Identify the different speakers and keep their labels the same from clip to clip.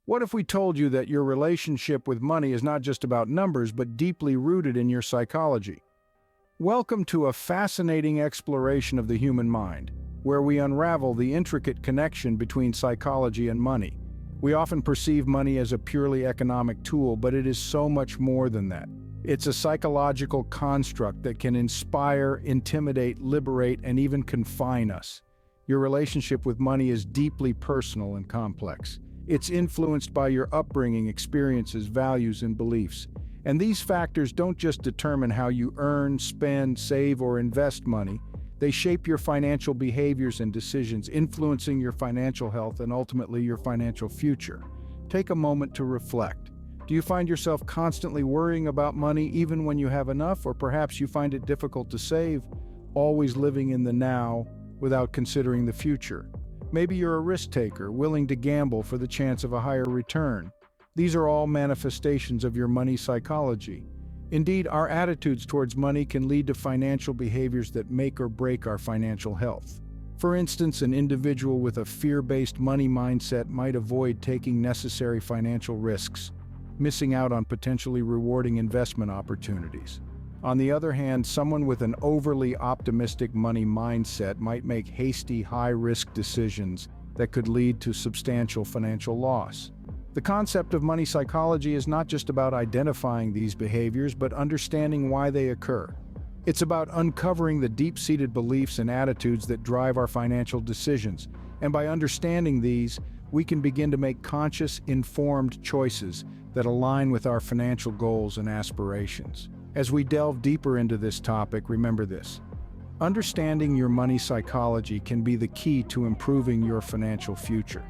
Speaker 1: What if we told you that your relationship with money is not just about numbers, but deeply rooted in your psychology? Welcome to a fascinating exploration of the human mind, where we unravel the intricate connection between psychology and money. We often perceive money as a purely economic tool, but it is so much more than that. It's a psychological construct that can inspire, intimidate, liberate, and even confine us. Your relationship with money is deeply personal and complex. It's influenced by your upbringing, experiences, values, and beliefs. And these factors don't just determine how you earn, spend, save, or invest money. They shape your financial behaviors and decisions, influencing your financial health and ultimately your financial future. Take a moment to reflect. Do you find yourself constantly worrying about money even when you have enough, or perhaps you find it difficult to save, always living in the now without considering the future? Maybe you're a risk taker, willing to gamble for the chance of a higher return. These are all manifestations of your money psychology. Indeed, our attitudes towards money can lead to financial behaviors that make or break our financial health. For instance, an individual with a fear-based money mindset might avoid taking necessary financial risks, missing out on potentially rewarding investment opportunities. On the other hand, someone with an overly optimistic money mindset might make hasty, high-risk decisions that could lead to substantial financial loss. The concept of money psychology is not just about identifying these behaviors, but understanding why they occur. It's about uncovering the deep-seated beliefs and attitudes that drive our financial decisions. And by understanding these, we can begin to make conscious, informed choices that align with our financial goals and aspirations. As we delve deeper into this topic, remember this: understanding your money psychology can be the key to improving your financial future.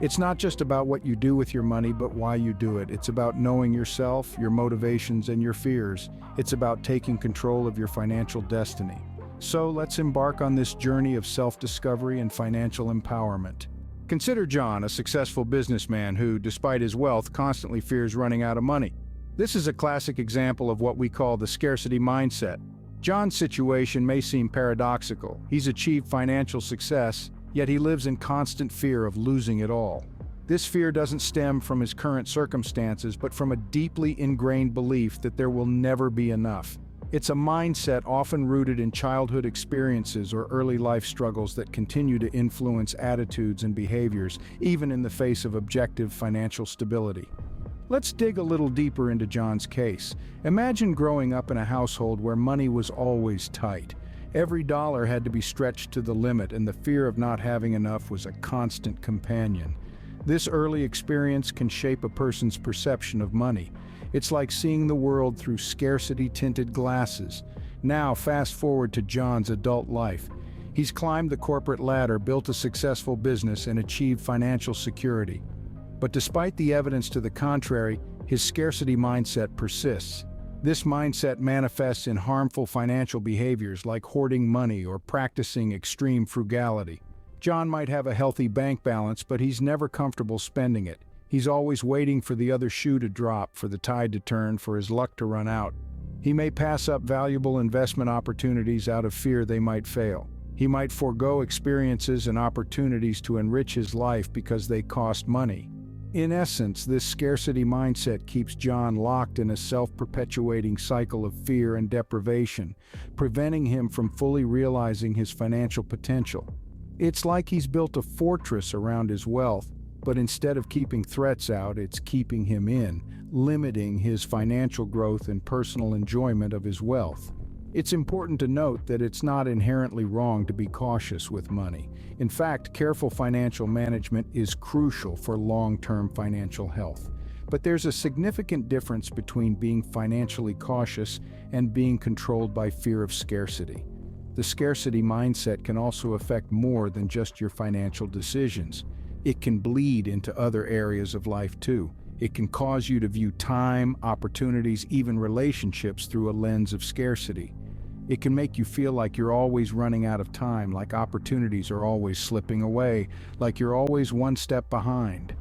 Speaker 1: It's not just about what you do with your money, but why you do it. It's about knowing yourself, your motivations, and your fears. It's about taking control of your financial destiny. So let's embark on this journey of self-discovery and financial empowerment. Consider John, a successful businessman who, despite his wealth, constantly fears running out of money. This is a classic example of what we call the scarcity mindset. John's situation may seem paradoxical. He's achieved financial success, yet he lives in constant fear of losing it all. This fear doesn't stem from his current circumstances, but from a deeply ingrained belief that there will never be enough. It's a mindset often rooted in childhood experiences or early life struggles that continue to influence attitudes and behaviors, even in the face of objective financial stability. Let's dig a little deeper into John's case. Imagine growing up in a household where money was always tight. Every dollar had to be stretched to the limit, and the fear of not having enough was a constant companion. This early experience can shape a person's perception of money. It's like seeing the world through scarcity-tinted glasses. Now, fast forward to John's adult life. He's climbed the corporate ladder, built a successful business, and achieved financial security. But despite the evidence to the contrary, his scarcity mindset persists. This mindset manifests in harmful financial behaviors like hoarding money or practicing extreme frugality. John might have a healthy bank balance, but he's never comfortable spending it. He's always waiting for the other shoe to drop, for the tide to turn, for his luck to run out. He may pass up valuable investment opportunities out of fear they might fail. He might forego experiences and opportunities to enrich his life because they cost money. In essence, this scarcity mindset keeps John locked in a self-perpetuating cycle of fear and deprivation, preventing him from fully realizing his financial potential. It's like he's built a fortress around his wealth, but instead of keeping threats out, it's keeping him in, limiting his financial growth and personal enjoyment of his wealth. It's important to note that it's not inherently wrong to be cautious with money. In fact, careful financial management is crucial for long-term financial health. But there's a significant difference between being financially cautious and being controlled by fear of scarcity. The scarcity mindset can also affect more than just your financial decisions. It can bleed into other areas of life too. It can cause you to view time, opportunities, even relationships through a lens of scarcity. It can make you feel like you're always running out of time, like opportunities are always slipping away, like you're always one step behind.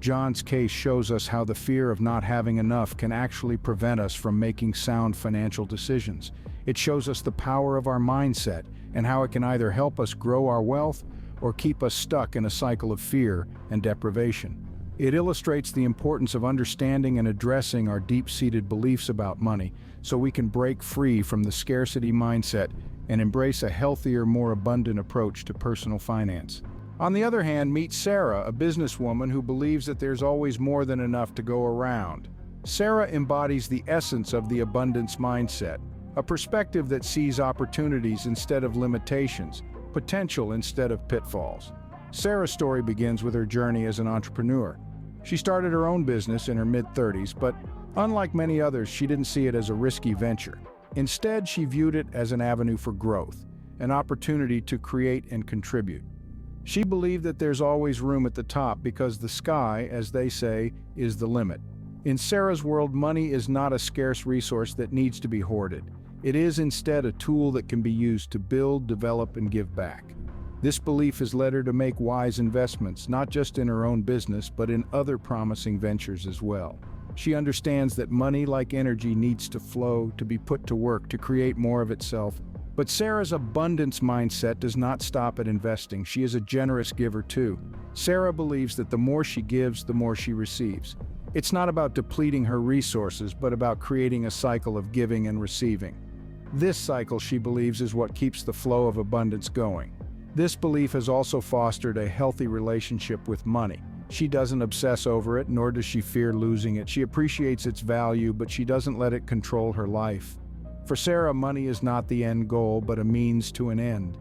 Speaker 1: John's case shows us how the fear of not having enough can actually prevent us from making sound financial decisions. It shows us the power of our mindset and how it can either help us grow our wealth or keep us stuck in a cycle of fear and deprivation. It illustrates the importance of understanding and addressing our deep-seated beliefs about money so we can break free from the scarcity mindset and embrace a healthier, more abundant approach to personal finance. On the other hand, meet Sarah, a businesswoman who believes that there's always more than enough to go around. Sarah embodies the essence of the abundance mindset, a perspective that sees opportunities instead of limitations, potential instead of pitfalls. Sarah's story begins with her journey as an entrepreneur. She started her own business in her mid-30s, but unlike many others, she didn't see it as a risky venture. Instead, she viewed it as an avenue for growth, an opportunity to create and contribute. She believed that there's always room at the top because the sky, as they say, is the limit. In Sarah's world, money is not a scarce resource that needs to be hoarded. It is instead a tool that can be used to build, develop, and give back. This belief has led her to make wise investments, not just in her own business, but in other promising ventures as well. She understands that money, like energy, needs to flow, to be put to work, to create more of itself. But Sarah's abundance mindset does not stop at investing. She is a generous giver too. Sarah believes that the more she gives, the more she receives. It's not about depleting her resources, but about creating a cycle of giving and receiving. This cycle, she believes, is what keeps the flow of abundance going. This belief has also fostered a healthy relationship with money. She doesn't obsess over it, nor does she fear losing it. She appreciates its value, but she doesn't let it control her life. For Sarah, money is not the end goal, but a means to an end.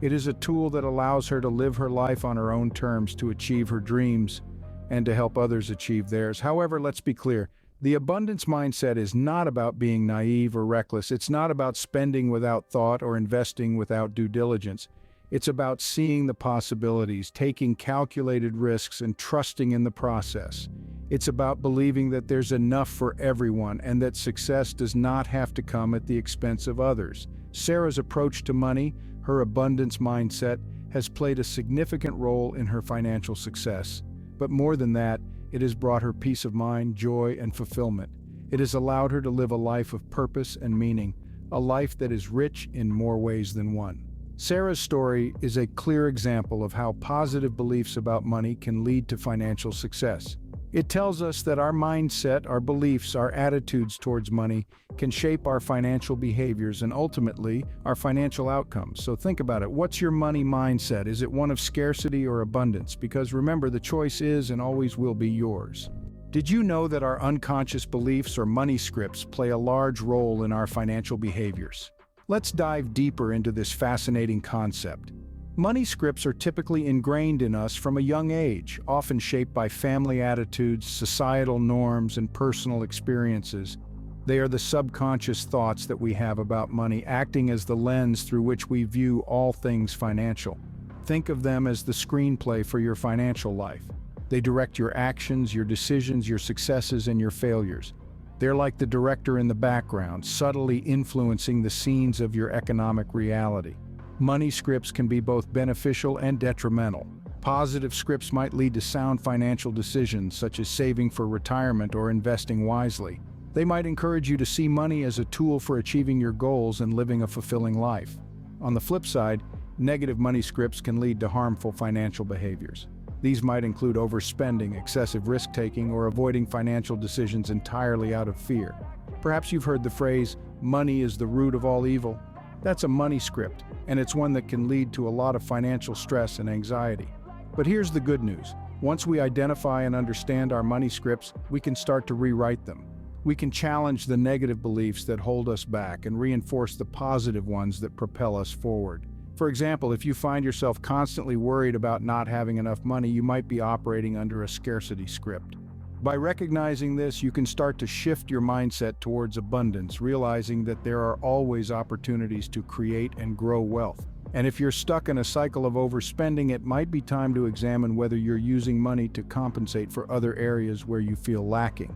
Speaker 1: It is a tool that allows her to live her life on her own terms, to achieve her dreams, and to help others achieve theirs. However, let's be clear. The abundance mindset is not about being naive or reckless. It's not about spending without thought or investing without due diligence. It's about seeing the possibilities, taking calculated risks, and trusting in the process. It's about believing that there's enough for everyone and that success does not have to come at the expense of others. Sarah's approach to money, her abundance mindset, has played a significant role in her financial success. But more than that, it has brought her peace of mind, joy, and fulfillment. It has allowed her to live a life of purpose and meaning, a life that is rich in more ways than one. Sarah's story is a clear example of how positive beliefs about money can lead to financial success. It tells us that our mindset, our beliefs, our attitudes towards money can shape our financial behaviors and ultimately our financial outcomes. So think about it. What's your money mindset? Is it one of scarcity or abundance? Because remember, the choice is and always will be yours. Did you know that our unconscious beliefs or money scripts play a large role in our financial behaviors? Let's dive deeper into this fascinating concept. Money scripts are typically ingrained in us from a young age, often shaped by family attitudes, societal norms, and personal experiences. They are the subconscious thoughts that we have about money, acting as the lens through which we view all things financial. Think of them as the screenplay for your financial life. They direct your actions, your decisions, your successes, and your failures. They're like the director in the background, subtly influencing the scenes of your economic reality. Money scripts can be both beneficial and detrimental. Positive scripts might lead to sound financial decisions, such as saving for retirement or investing wisely. They might encourage you to see money as a tool for achieving your goals and living a fulfilling life. On the flip side, negative money scripts can lead to harmful financial behaviors. These might include overspending, excessive risk-taking, or avoiding financial decisions entirely out of fear. Perhaps you've heard the phrase, "money is the root of all evil." That's a money script, and it's one that can lead to a lot of financial stress and anxiety. But here's the good news. Once we identify and understand our money scripts, we can start to rewrite them. We can challenge the negative beliefs that hold us back and reinforce the positive ones that propel us forward. For example, if you find yourself constantly worried about not having enough money, you might be operating under a scarcity script. By recognizing this, you can start to shift your mindset towards abundance, realizing that there are always opportunities to create and grow wealth. And if you're stuck in a cycle of overspending, it might be time to examine whether you're using money to compensate for other areas where you feel lacking.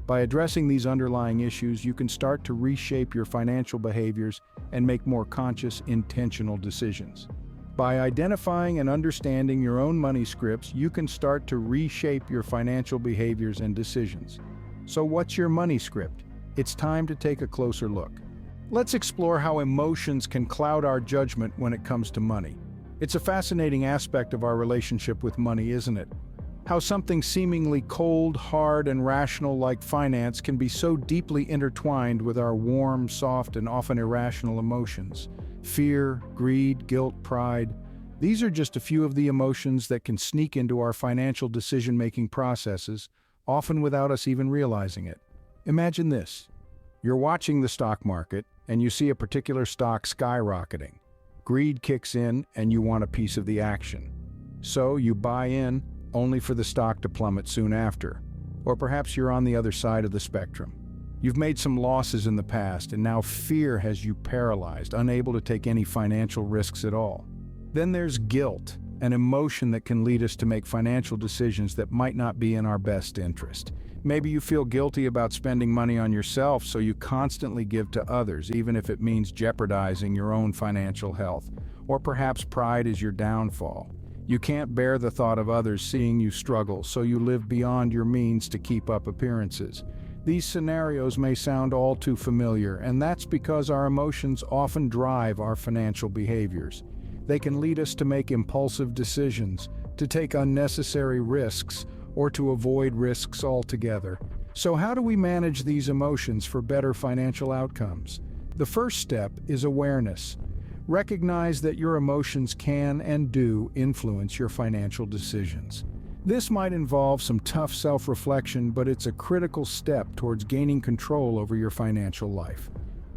Speaker 1: By addressing these underlying issues, you can start to reshape your financial behaviors and make more conscious, intentional decisions. By identifying and understanding your own money scripts, you can start to reshape your financial behaviors and decisions. So what's your money script? It's time to take a closer look. Let's explore how emotions can cloud our judgment when it comes to money. It's a fascinating aspect of our relationship with money, isn't it? How something seemingly cold, hard, and rational like finance can be so deeply intertwined with our warm, soft, and often irrational emotions. Fear, greed, guilt, pride. These are just a few of the emotions that can sneak into our financial decision-making processes, often without us even realizing it. Imagine this. You're watching the stock market, and you see a particular stock skyrocketing. Greed kicks in, and you want a piece of the action. So you buy in, only for the stock to plummet soon after. Or perhaps you're on the other side of the spectrum. You've made some losses in the past, and now fear has you paralyzed, unable to take any financial risks at all. Then there's guilt, an emotion that can lead us to make financial decisions that might not be in our best interest. Maybe you feel guilty about spending money on yourself, so you constantly give to others, even if it means jeopardizing your own financial health. Or perhaps pride is your downfall. You can't bear the thought of others seeing you struggle, so you live beyond your means to keep up appearances. These scenarios may sound all too familiar, and that's because our emotions often drive our financial behaviors. They can lead us to make impulsive decisions, to take unnecessary risks, or to avoid risks altogether. So how do we manage these emotions for better financial outcomes? The first step is awareness. Recognize that your emotions can and do influence your financial decisions. This might involve some tough self-reflection, but it's a critical step towards gaining control over your financial life.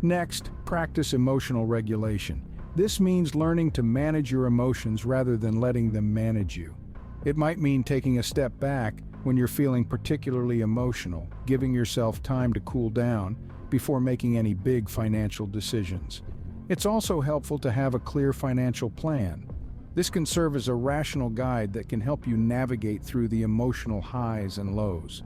Speaker 1: Next, practice emotional regulation. This means learning to manage your emotions rather than letting them manage you. It might mean taking a step back when you're feeling particularly emotional, giving yourself time to cool down before making any big financial decisions. It's also helpful to have a clear financial plan. This can serve as a rational guide that can help you navigate through the emotional highs and lows.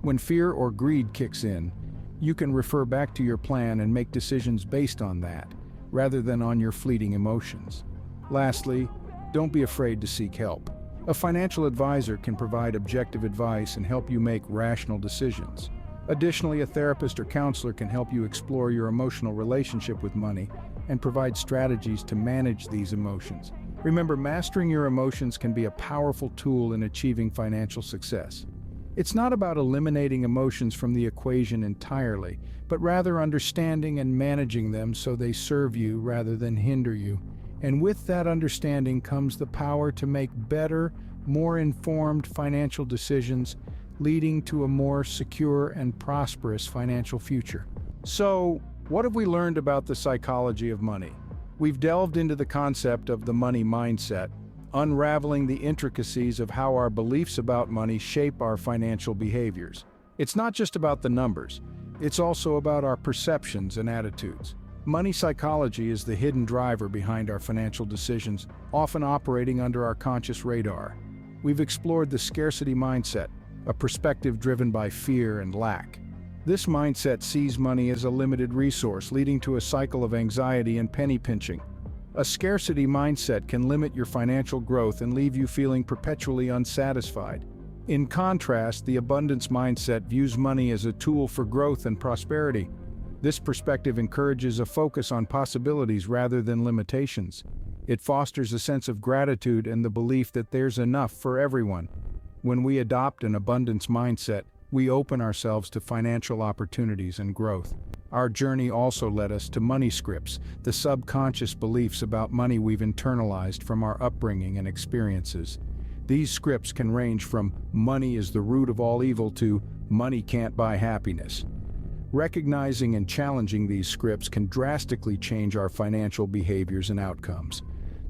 Speaker 1: When fear or greed kicks in, you can refer back to your plan and make decisions based on that, rather than on your fleeting emotions. Lastly, don't be afraid to seek help. A financial advisor can provide objective advice and help you make rational decisions. Additionally, a therapist or counselor can help you explore your emotional relationship with money and provide strategies to manage these emotions. Remember, mastering your emotions can be a powerful tool in achieving financial success. It's not about eliminating emotions from the equation entirely, but rather understanding and managing them so they serve you rather than hinder you. And with that understanding comes the power to make better, more informed financial decisions, leading to a more secure and prosperous financial future. So, what have we learned about the psychology of money? We've delved into the concept of the money mindset, unraveling the intricacies of how our beliefs about money shape our financial behaviors. It's not just about the numbers, it's also about our perceptions and attitudes. Money psychology is the hidden driver behind our financial decisions, often operating under our conscious radar. We've explored the scarcity mindset, a perspective driven by fear and lack. This mindset sees money as a limited resource, leading to a cycle of anxiety and penny pinching. A scarcity mindset can limit your financial growth and leave you feeling perpetually unsatisfied. In contrast, the abundance mindset views money as a tool for growth and prosperity. This perspective encourages a focus on possibilities rather than limitations. It fosters a sense of gratitude and the belief that there's enough for everyone. When we adopt an abundance mindset, we open ourselves to financial opportunities and growth. Our journey also led us to money scripts, the subconscious beliefs about money we've internalized from our upbringing and experiences. These scripts can range from "money is the root of all evil" to "money can't buy happiness." Recognizing and challenging these scripts can drastically change our financial behaviors and outcomes.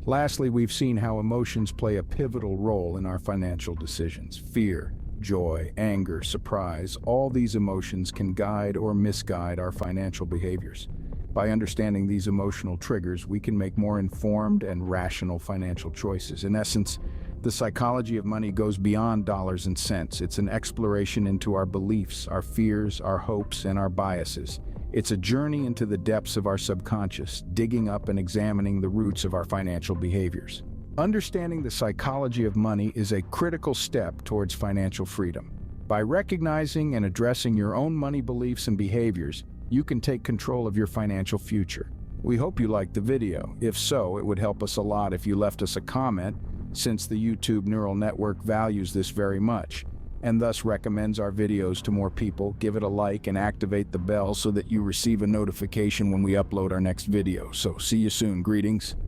Speaker 1: Lastly, we've seen how emotions play a pivotal role in our financial decisions. Fear, joy, anger, surprise, all these emotions can guide or misguide our financial behaviors. By understanding these emotional triggers, we can make more informed and rational financial choices. In essence, the psychology of money goes beyond dollars and cents. It's an exploration into our beliefs, our fears, our hopes, and our biases. It's a journey into the depths of our subconscious, digging up and examining the roots of our financial behaviors. Understanding the psychology of money is a critical step towards financial freedom. By recognizing and addressing your own money beliefs and behaviors, you can take control of your financial future. We hope you liked the video. If so, it would help us a lot if you left us a comment since the YouTube neural network values this very much, and thus recommends our videos to more people. Give it a like and activate the bell so that you receive a notification when we upload our next video. So see you soon. Greetings.